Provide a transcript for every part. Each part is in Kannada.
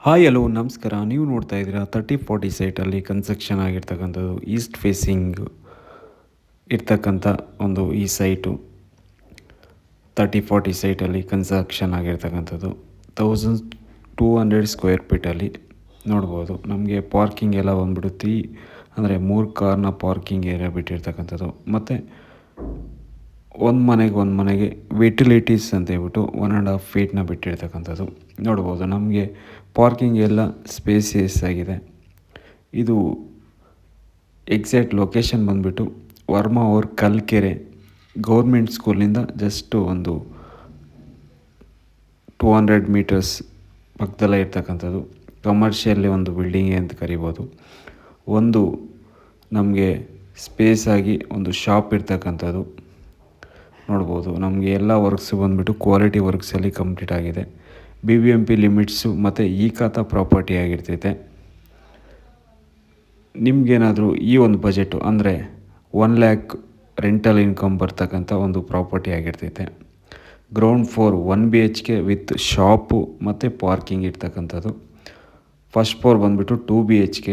ಹಾಯ್ ಹಲೋ ನಮಸ್ಕಾರ. ನೀವು ನೋಡ್ತಾ ಇದ್ದೀರಾ 3040 ಸೈಟಲ್ಲಿ ಕನ್ಸ್ಟ್ರಕ್ಷನ್ ಆಗಿರ್ತಕ್ಕಂಥದ್ದು ಈಸ್ಟ್ ಫೇಸಿಂಗ್ ಇರ್ತಕ್ಕಂಥ ಒಂದು ಈ ಸೈಟು 3040 ಸೈಟಲ್ಲಿ ಕನ್ಸ್ಟ್ರಕ್ಷನ್ ಆಗಿರ್ತಕ್ಕಂಥದ್ದು 1200 ಸ್ಕ್ವೇರ್ ಫೀಟಲ್ಲಿ ನೋಡ್ಬೋದು. ನಮಗೆ ಪಾರ್ಕಿಂಗ್ ಎಲ್ಲ ಬಂದ್ಬಿಡುತ್ತೆ, ಅಂದರೆ 3 ಕಾರ್ನ ಪಾರ್ಕಿಂಗ್ ಏರಿಯಾ ಬಿಟ್ಟಿರ್ತಕ್ಕಂಥದ್ದು. ಮತ್ತು ಒಂದು ಮನೆಗೆ ಯುಟಿಲಿಟೀಸ್ ಅಂತ ಹೇಳ್ಬಿಟ್ಟು 1.5 ಫೀಟ್ನ ಬಿಟ್ಟಿರ್ತಕ್ಕಂಥದ್ದು ನೋಡ್ಬೋದು. ನಮಗೆ ಪಾರ್ಕಿಂಗ್ ಎಲ್ಲ ಸ್ಪೇಸಿಯಸ್ ಆಗಿದೆ. ಇದು ಎಕ್ಸಾಕ್ಟ್ ಲೊಕೇಶನ್ ಬಂದುಬಿಟ್ಟು ವರ್ಮಾ ಅವ್ರ ಕಲ್ಕೆರೆ ಗೌರ್ಮೆಂಟ್ ಸ್ಕೂಲಿಂದ ಜಸ್ಟ್ ಒಂದು 200 ಮೀಟರ್ಸ್ ಪಕ್ಕದಲ್ಲೇ ಇರ್ತಕ್ಕಂಥದ್ದು. ಕಮರ್ಷಿಯಲ್ಲಿ ಒಂದು ಬಿಲ್ಡಿಂಗ್ ಅಂತ ಕರಿಬೋದು. ಒಂದು ನಮಗೆ ಸ್ಪೇಸ್ ಆಗಿ ಒಂದು ಶಾಪ್ ಇರ್ತಕ್ಕಂಥದ್ದು ನೋಡ್ಬೋದು. ನಮಗೆ ಎಲ್ಲ ವರ್ಕ್ಸು ಬಂದುಬಿಟ್ಟು ಕ್ವಾಲಿಟಿ ವರ್ಕ್ಸಲ್ಲಿ ಕಂಪ್ಲೀಟ್ ಆಗಿದೆ. BBMP ಲಿಮಿಟ್ಸು ಮತ್ತು ಈ ಖಾತಾ ಪ್ರಾಪರ್ಟಿ ಆಗಿರ್ತೈತೆ. ನಿಮಗೇನಾದರೂ ಈ ಒಂದು ಬಜೆಟು ಅಂದರೆ 1 ಲ್ಯಾಕ್ ರೆಂಟಲ್ ಇನ್ಕಮ್ ಬರ್ತಕ್ಕಂಥ ಒಂದು ಪ್ರಾಪರ್ಟಿ ಆಗಿರ್ತೈತೆ. Ground floor 1 BHK with shop ಮತ್ತು ಪಾರ್ಕಿಂಗ್ ಇರ್ತಕ್ಕಂಥದ್ದು. ಫಸ್ಟ್ ಫ್ಲೋರ್ ಬಂದುಬಿಟ್ಟು 2 BHK,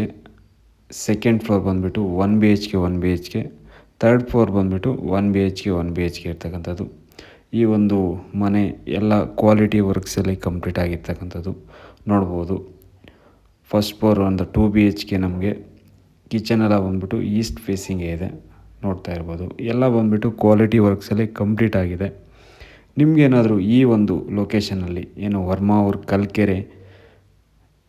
ಸೆಕೆಂಡ್ ಫ್ಲೋರ್ ಬಂದುಬಿಟ್ಟು 1 BHK, ಥರ್ಡ್ ಫ್ಲೋರ್ ಬಂದುಬಿಟ್ಟು 1 BHK ಇರ್ತಕ್ಕಂಥದ್ದು. ಈ ಒಂದು ಮನೆ ಎಲ್ಲ ಕ್ವಾಲಿಟಿ ವರ್ಕ್ಸಲ್ಲಿ ಕಂಪ್ಲೀಟ್ ಆಗಿರ್ತಕ್ಕಂಥದ್ದು ನೋಡ್ಬೋದು. ಫಸ್ಟ್ ಫ್ಲೋರ್ ಒಂದು 2 BHK ನಮಗೆ ಕಿಚನ್ ಎಲ್ಲ ಬಂದುಬಿಟ್ಟು ಈಸ್ಟ್ ಫೇಸಿಂಗೇ ಇದೆ, ನೋಡ್ತಾ ಇರ್ಬೋದು. ಎಲ್ಲ ಬಂದುಬಿಟ್ಟು ಕ್ವಾಲಿಟಿ ವರ್ಕ್ಸಲ್ಲಿ ಕಂಪ್ಲೀಟ್ ಆಗಿದೆ. ನಿಮಗೇನಾದರೂ ಈ ಒಂದು ಲೊಕೇಶನಲ್ಲಿ ಏನು ವರ್ಮಾ ಅವ್ರ ಕಲ್ಕೆರೆ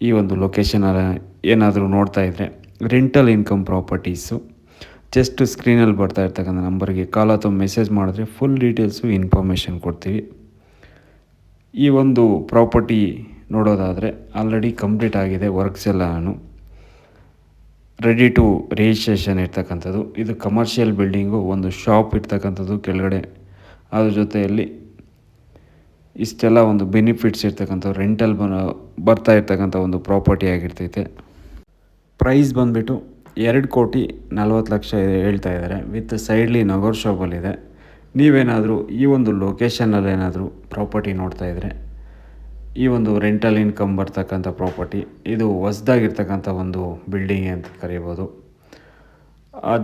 ಈ ಒಂದು ಲೊಕೇಶನಲ್ಲಿ ಏನಾದರೂ ನೋಡ್ತಾ ಇದ್ದರೆ ರೆಂಟಲ್ ಇನ್ಕಮ್ ಪ್ರಾಪರ್ಟೀಸು ಜಸ್ಟ್ ಸ್ಕ್ರೀನಲ್ಲಿ ಬರ್ತಾ ಇರ್ತಕ್ಕಂಥ ನಂಬರ್ಗೆ ಕಾಲ್ ಅಥವಾ ಮೆಸೇಜ್ ಮಾಡಿದ್ರೆ ಫುಲ್ ಡೀಟೇಲ್ಸು ಇನ್ಫಾರ್ಮೇಷನ್ ಕೊಡ್ತೀವಿ. ಈ ಒಂದು ಪ್ರಾಪರ್ಟಿ ನೋಡೋದಾದರೆ ಆಲ್ರೆಡಿ ಕಂಪ್ಲೀಟ್ ಆಗಿದೆ, ವರ್ಕ್ಸ್ ಎಲ್ಲನೂ ರೆಡಿ ಟು ರಿಜಿಸ್ಟ್ರೇಷನ್ ಇರ್ತಕ್ಕಂಥದ್ದು. ಇದು ಕಮರ್ಷಿಯಲ್ ಬಿಲ್ಡಿಂಗು, ಒಂದು ಶಾಪ್ ಇರ್ತಕ್ಕಂಥದ್ದು ಕೆಳಗಡೆ. ಅದ್ರ ಜೊತೆಯಲ್ಲಿ ಇಷ್ಟೆಲ್ಲ ಒಂದು ಬೆನಿಫಿಟ್ಸ್ ಇರ್ತಕ್ಕಂಥ ರೆಂಟಲ್ ಬರ್ತಾ ಇರ್ತಕ್ಕಂಥ ಒಂದು ಪ್ರಾಪರ್ಟಿ ಆಗಿರ್ತೈತೆ. ಪ್ರೈಸ್ ಬಂದುಬಿಟ್ಟು 2,40,00,000 ಹೇಳ್ತಾ ಇದ್ದಾರೆ. ವಿತ್ ಸೈಡ್ಲಿ ನೆಗೋಷಿಯಬಲ್ ಇದೆ. ನೀವೇನಾದರೂ ಈ ಒಂದು ಲೊಕೇಶನಲ್ಲಿ ಏನಾದರೂ ಪ್ರಾಪರ್ಟಿ ನೋಡ್ತಾ ಇದ್ದರೆ ಈ ಒಂದು ರೆಂಟಲ್ ಇನ್ಕಮ್ ಬರ್ತಕ್ಕಂಥ ಪ್ರಾಪರ್ಟಿ, ಇದು ಹೊಸ್ದಾಗಿರ್ತಕ್ಕಂಥ ಒಂದು ಬಿಲ್ಡಿಂಗ್ ಅಂತ ಕರಿಬೋದು.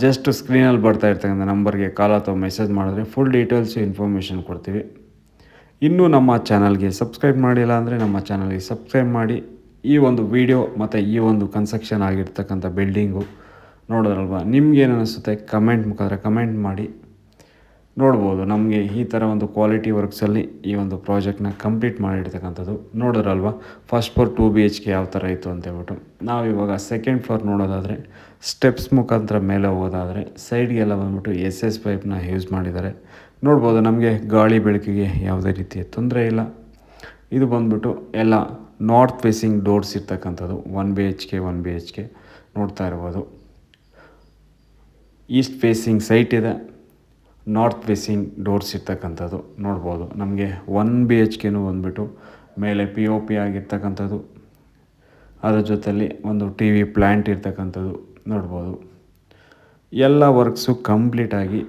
ಜಸ್ಟ್ ಸ್ಕ್ರೀನಲ್ಲಿ ಬರ್ತಾ ಇರ್ತಕ್ಕಂಥ ನಂಬರ್ಗೆ ಕಾಲ್ ಅಥವಾ ಮೆಸೇಜ್ ಮಾಡಿದ್ರೆ ಫುಲ್ ಡೀಟೇಲ್ಸು ಇನ್ಫಾರ್ಮೇಷನ್ ಕೊಡ್ತೀವಿ. ಇನ್ನೂ ನಮ್ಮ ಚಾನಲ್ಗೆ ಸಬ್ಸ್ಕ್ರೈಬ್ ಮಾಡಿಲ್ಲ ಅಂದರೆ ನಮ್ಮ ಚಾನಲ್ಗೆ ಸಬ್ಸ್ಕ್ರೈಬ್ ಮಾಡಿ. ಈ ಒಂದು ವಿಡಿಯೋ ಮತ್ತು ಈ ಒಂದು ಕನ್ಸ್ಟ್ರಕ್ಷನ್ ಆಗಿರ್ತಕ್ಕಂಥ ಬಿಲ್ಡಿಂಗು ನೋಡೋದಲ್ವ, ನಿಮ್ಗೇನು ಅನಿಸುತ್ತೆ ಕಮೆಂಟ್ ಮುಖಾಂತರ ಕಮೆಂಟ್ ಮಾಡಿ. ನೋಡ್ಬೋದು ನಮಗೆ ಈ ಥರ ಒಂದು ಕ್ವಾಲಿಟಿ ವರ್ಕ್ಸಲ್ಲಿ ಈ ಒಂದು ಪ್ರಾಜೆಕ್ಟ್ನ ಕಂಪ್ಲೀಟ್ ಮಾಡಿರ್ತಕ್ಕಂಥದ್ದು ನೋಡೋರಲ್ವ. ಫಸ್ಟ್ ಫ್ಲೋರ್ 2 BHK ಯಾವ ಥರ ಇತ್ತು ಅಂತೇಳ್ಬಿಟ್ಟು. ನಾವಿವಾಗ ಸೆಕೆಂಡ್ ಫ್ಲೋರ್ ನೋಡೋದಾದರೆ ಸ್ಟೆಪ್ಸ್ ಮುಖಾಂತರ ಮೇಲೆ ಹೋಗೋದಾದರೆ ಸೈಡ್ಗೆಲ್ಲ ಬಂದ್ಬಿಟ್ಟು SS ಪೈಪ್ನ ಯೂಸ್ ಮಾಡಿದ್ದಾರೆ. ನೋಡ್ಬೋದು ನಮಗೆ ಗಾಳಿ ಬೆಳಕಿಗೆ ಯಾವುದೇ ರೀತಿಯ ತೊಂದರೆ ಇಲ್ಲ. ಇದು ಬಂದ್ಬಿಟ್ಟು ಎಲ್ಲ ನಾರ್ತ್ ಫೇಸಿಂಗ್ ಡೋರ್ಸ್ ಇರ್ತಕ್ಕಂಥದ್ದು 1 BHK ನೋಡ್ತಾ ಇರ್ಬೋದು. ಈಸ್ಟ್ ಫೇಸಿಂಗ್ ಸೈಟ್ ಇದೆ, ನಾರ್ತ್ ಫೇಸಿಂಗ್ ಡೋರ್ಸ್ ಇರ್ತಕ್ಕಂಥದ್ದು ನೋಡ್ಬೋದು. ನಮಗೆ 1 BHKನೂ ಬಂದುಬಿಟ್ಟು ಮೇಲೆ POP ಆಗಿರ್ತಕ್ಕಂಥದ್ದು, ಅದರ ಜೊತೆಯಲ್ಲಿ ಒಂದು TV ಪ್ಲ್ಯಾಂಟ್ ಇರ್ತಕ್ಕಂಥದ್ದು ನೋಡ್ಬೋದು. ಎಲ್ಲ ವರ್ಕ್ಸು ಕಂಪ್ಲೀಟಾಗಿ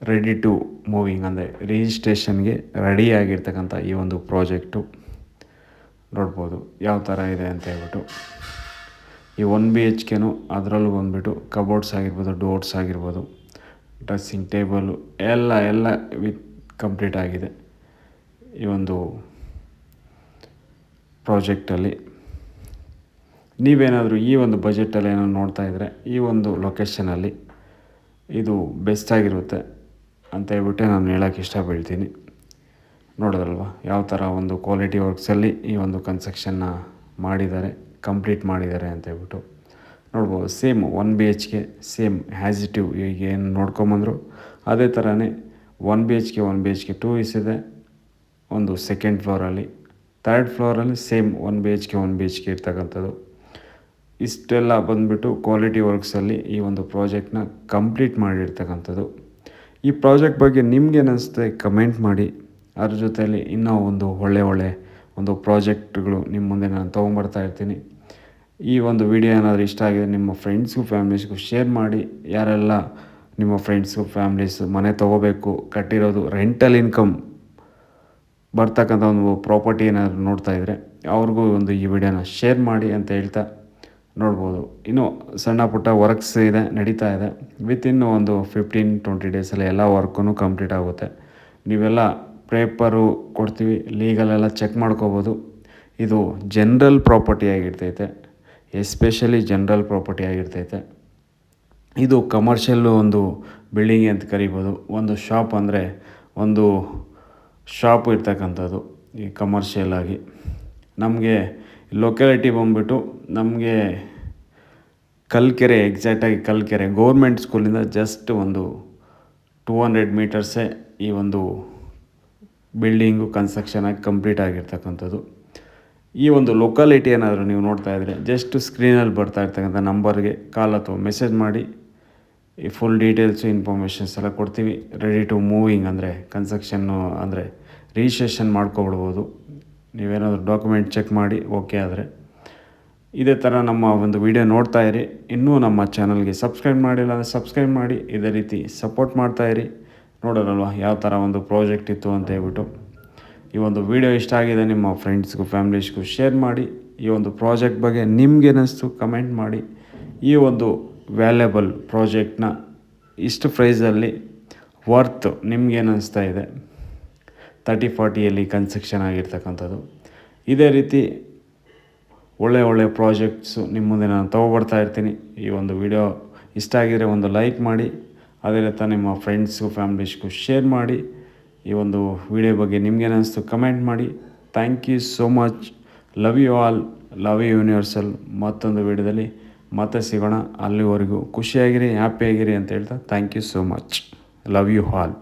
ರೆಡಿ ಟು ಮೂವಿಂಗ್ ಅಂದರೆ ರಿಜಿಸ್ಟ್ರೇಷನ್ಗೆ ರೆಡಿಯಾಗಿರ್ತಕ್ಕಂಥ ಈ ಒಂದು ಪ್ರಾಜೆಕ್ಟು ನೋಡ್ಬೋದು ಯಾವ ಥರ ಇದೆ ಅಂತ ಹೇಳ್ಬಿಟ್ಟು. ಈ 1 BHKನೂ ಅದರಲ್ಲೂ ಬಂದುಬಿಟ್ಟು ಕಬೋರ್ಡ್ಸ್ ಆಗಿರ್ಬೋದು, ಡೋರ್ಸ್ ಆಗಿರ್ಬೋದು, ಡ್ರೆಸ್ಸಿಂಗ್ ಟೇಬಲು ಎಲ್ಲ ವಿತ್ ಕಂಪ್ಲೀಟ್ ಆಗಿದೆ ಈ ಒಂದು ಪ್ರಾಜೆಕ್ಟಲ್ಲಿ. ನೀವೇನಾದರೂ ಈ ಒಂದು ಬಜೆಟಲ್ಲಿ ಏನೋ ನೋಡ್ತಾ ಇದ್ದರೆ ಈ ಒಂದು ಲೊಕೇಶನಲ್ಲಿ ಇದು ಬೆಸ್ಟ್ ಆಗಿರುತ್ತೆ ಅಂತ ಹೇಳ್ಬಿಟ್ಟೆ ನಾನು ಹೇಳೋಕ್ಕೆ ಇಷ್ಟಪಡ್ತೀನಿ. ನೋಡೋದಲ್ವ ಯಾವ ಥರ ಒಂದು ಕ್ವಾಲಿಟಿ ವರ್ಕ್ಸಲ್ಲಿ ಈ ಒಂದು ಕನ್ಸ್ಟ್ರಕ್ಷನ್ನ ಮಾಡಿದ್ದಾರೆ, ಕಂಪ್ಲೀಟ್ ಮಾಡಿದ್ದಾರೆ ಅಂತ ಹೇಳ್ಬಿಟ್ಟು ನೋಡ್ಬೋದು. Same 1 BHK same has it ಈಗ ಏನು ನೋಡ್ಕೊಂಬಂದರು ಅದೇ ಥರನೇ 1 BHK 2 ಇದೆ ಒಂದು ಸೆಕೆಂಡ್ ಫ್ಲೋರಲ್ಲಿ. ಥರ್ಡ್ ಫ್ಲೋರಲ್ಲಿ ಸೇಮ್ 1 BHK ಇರ್ತಕ್ಕಂಥದ್ದು. ಇಷ್ಟೆಲ್ಲ ಬಂದುಬಿಟ್ಟು ಕ್ವಾಲಿಟಿ ವರ್ಕ್ಸಲ್ಲಿ ಈ ಒಂದು ಪ್ರಾಜೆಕ್ಟ್ನ ಕಂಪ್ಲೀಟ್ ಮಾಡಿರ್ತಕ್ಕಂಥದ್ದು. ಈ ಪ್ರಾಜೆಕ್ಟ್ ಬಗ್ಗೆ ನಿಮ್ಗೇನು ಅನಿಸುತ್ತೆ ಕಮೆಂಟ್ ಮಾಡಿ. ಅದ್ರ ಜೊತೆಯಲ್ಲಿ ಇನ್ನೂ ಒಂದು ಒಳ್ಳೆ ಒಂದು ಪ್ರಾಜೆಕ್ಟ್ಗಳು ನಿಮ್ಮ ಮುಂದೆ ನಾನು ತೊಗೊಂಬರ್ತಾ ಇರ್ತೀನಿ. ಈ ಒಂದು ವಿಡಿಯೋ ಏನಾದರೂ ಇಷ್ಟ ಆಗಿದೆ ನಿಮ್ಮ ಫ್ರೆಂಡ್ಸ್ಗೂ ಫ್ಯಾಮಿಲೀಸ್ಗೂ ಶೇರ್ ಮಾಡಿ. ಯಾರೆಲ್ಲ ನಿಮ್ಮ ಫ್ರೆಂಡ್ಸು ಫ್ಯಾಮಿಲೀಸು ಮನೆ ತೊಗೋಬೇಕು, ಕಟ್ಟಿರೋದು ರೆಂಟಲ್ ಇನ್ಕಮ್ ಬರ್ತಕ್ಕಂಥ ಒಂದು ಪ್ರಾಪರ್ಟಿ ಏನಾದರೂ ನೋಡ್ತಾ ಇದ್ದರೆ ಅವ್ರಿಗೂ ಒಂದು ಈ ವಿಡಿಯೋನ ಶೇರ್ ಮಾಡಿ ಅಂತ ಹೇಳ್ತಾ ನೋಡ್ಬೋದು. ಇನ್ನೂ ಸಣ್ಣ ಪುಟ್ಟ ವರ್ಕ್ಸ್ ಇದೆ, ನಡೀತಾ ಇದೆ. ವಿತಿನ್ ಒಂದು 15-20 ಡೇಸಲ್ಲಿ ಎಲ್ಲ ವರ್ಕೂ ಕಂಪ್ಲೀಟ್ ಆಗುತ್ತೆ. ನೀವೆಲ್ಲ ಪೇಪರು ಕೊಡ್ತೀವಿ, ಲೀಗಲೆಲ್ಲ ಚೆಕ್ ಮಾಡ್ಕೋಬೋದು. ಇದು ಜನರಲ್ ಪ್ರಾಪರ್ಟಿ ಆಗಿರ್ತೈತೆ, ಎಸ್ಪೆಷಲಿ ಜನರಲ್ ಪ್ರಾಪರ್ಟಿ ಆಗಿರ್ತೈತೆ. ಇದು ಕಮರ್ಷಿಯಲ್ಲು ಒಂದು ಬಿಲ್ಡಿಂಗ್ ಅಂತ ಕರಿಬೋದು. ಒಂದು ಶಾಪ್ ಅಂದರೆ ಒಂದು ಶಾಪ್ ಇರ್ತಕ್ಕಂಥದ್ದು ಈ ಕಮರ್ಷಿಯಲ್ ಆಗಿ. ನಮಗೆ ಲೊಕ್ಯಾಲಿಟಿ ಬಂದುಬಿಟ್ಟು ನಮಗೆ ಕಲ್ಕೆರೆ, ಎಕ್ಸಾಕ್ಟಾಗಿ ಕಲ್ಕೆರೆ ಗೌರ್ಮೆಂಟ್ ಸ್ಕೂಲಿಂದ ಜಸ್ಟ್ ಒಂದು 200 ಮೀಟರ್ಸೇ ಈ ಒಂದು ಬಿಲ್ಡಿಂಗು ಕನ್ಸ್ಟ್ರಕ್ಷನ್ ಆಗಿ ಕಂಪ್ಲೀಟ್ ಆಗಿರ್ತಕ್ಕಂಥದ್ದು. ಈ ಒಂದು ಲೊಕ್ಯಾಲಿಟಿ ಏನಾದರೂ ನೀವು ನೋಡ್ತಾ ಇದ್ದರೆ ಜಸ್ಟ್ ಸ್ಕ್ರೀನಲ್ಲಿ ಬರ್ತಾ ಇರ್ತಕ್ಕಂಥ ನಂಬರ್ಗೆ ಕಾಲ್ ಅಥವಾ ಮೆಸೇಜ್ ಮಾಡಿ ಈ ಫುಲ್ ಡೀಟೇಲ್ಸು ಇನ್ಫಾರ್ಮೇಷನ್ಸ್ ಎಲ್ಲ ಕೊಡ್ತೀವಿ. ರೆಡಿ ಟು ಮೂವಿಂಗ್ ಅಂದರೆ ಕನ್ಸ್ಟ್ರಕ್ಷನ್ನು ಅಂದರೆ ರಿಜಿಸ್ಟ್ರೇಷನ್ ಮಾಡ್ಕೊಬಿಡ್ಬೋದು. ನೀವೇನಾದರೂ ಡಾಕ್ಯುಮೆಂಟ್ ಚೆಕ್ ಮಾಡಿ ಓಕೆ ಆದರೆ. ಇದೇ ಥರ ನಮ್ಮ ಒಂದು ವಿಡಿಯೋ ನೋಡ್ತಾ ಇರಿ. ಇನ್ನೂ ನಮ್ಮ ಚಾನಲ್ಗೆ ಸಬ್ಸ್ಕ್ರೈಬ್ ಮಾಡಿಲ್ಲ ಅಂದರೆ ಸಬ್ಸ್ಕ್ರೈಬ್ ಮಾಡಿ, ಇದೇ ರೀತಿ ಸಪೋರ್ಟ್ ಮಾಡ್ತಾಯಿರಿ. ನೋಡೋರಲ್ವ ಯಾವ ಥರ ಒಂದು ಪ್ರಾಜೆಕ್ಟ್ ಇತ್ತು ಅಂತ ಹೇಳ್ಬಿಟ್ಟು. ಈ ಒಂದು ವಿಡಿಯೋ ಇಷ್ಟ ಆಗಿದೆ ನಿಮ್ಮ ಫ್ರೆಂಡ್ಸ್ಗೂ ಫ್ಯಾಮಿಲೀಸ್ಗೂ ಶೇರ್ ಮಾಡಿ. ಈ ಒಂದು ಪ್ರಾಜೆಕ್ಟ್ ಬಗ್ಗೆ ನಿಮ್ಗೇನಿಸ್ತು ಕಮೆಂಟ್ ಮಾಡಿ. ಈ ಒಂದು ವ್ಯಾಲ್ಯಬಲ್ ಪ್ರಾಜೆಕ್ಟ್ನ ಇಷ್ಟು ಪ್ರೈಸಲ್ಲಿ ವರ್ತ್ ನಿಮ್ಗೇನು ಅನಿಸ್ತಾ ಇದೆ? 30-40ಯಲ್ಲಿ ಕನ್ಸ್ಟ್ರಕ್ಷನ್ ಆಗಿರ್ತಕ್ಕಂಥದ್ದು. ಇದೇ ರೀತಿ ಒಳ್ಳೆ ಪ್ರಾಜೆಕ್ಟ್ಸು ನಿಮ್ಮ ಮುಂದೆ ನಾನು ತೊಗೊಬರ್ತಾ ಇರ್ತೀನಿ. ಈ ಒಂದು ವಿಡಿಯೋ ಇಷ್ಟ ಆಗಿದರೆ ಒಂದು ಲೈಕ್ ಮಾಡಿ, ಅದೇ ರೀತಿ ನಿಮ್ಮ ಫ್ರೆಂಡ್ಸ್ಗೂ ಫ್ಯಾಮಿಲೀಸ್ಗೂ ಶೇರ್ ಮಾಡಿ. ಈ ಒಂದು ವಿಡಿಯೋ ಬಗ್ಗೆ ನಿಮ್ಗೇನು ಅನಿಸ್ತು ಕಮೆಂಟ್ ಮಾಡಿ. Thank you so much. Love you all, love you universal. ಮತ್ತೊಂದು ವಿಡಿಯೋದಲ್ಲಿ ಮತ್ತೆ ಸಿಗೋಣ. ಅಲ್ಲಿವರೆಗೂ ಖುಷಿಯಾಗಿರಿ, ಹ್ಯಾಪಿಯಾಗಿರಿ ಅಂತ ಹೇಳ್ತಾ thank you so much. Love you all.